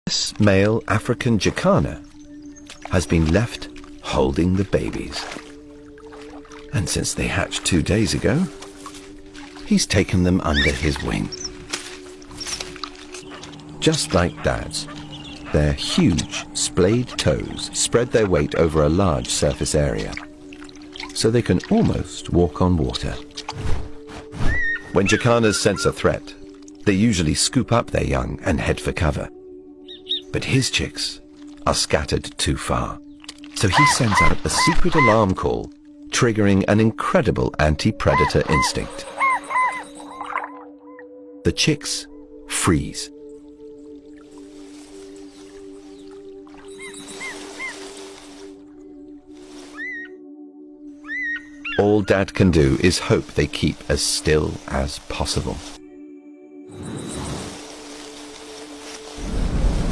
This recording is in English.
This male African Jacana has been left holding the babies. And since they hatched 2 days ago, he's taken them under his wing. Just like Dad's, their huge, splayed toes spread their weight over a large surface area, so they can almost walk on water. When Jacanas sense a threat, they usually scoop up their young and head for cover. But his chicks are scattered too far, so he sends out a secret alarm call, triggering an incredible anti-predator instinct. The chicks freeze. All Dad can do is hope they keep as still as possible.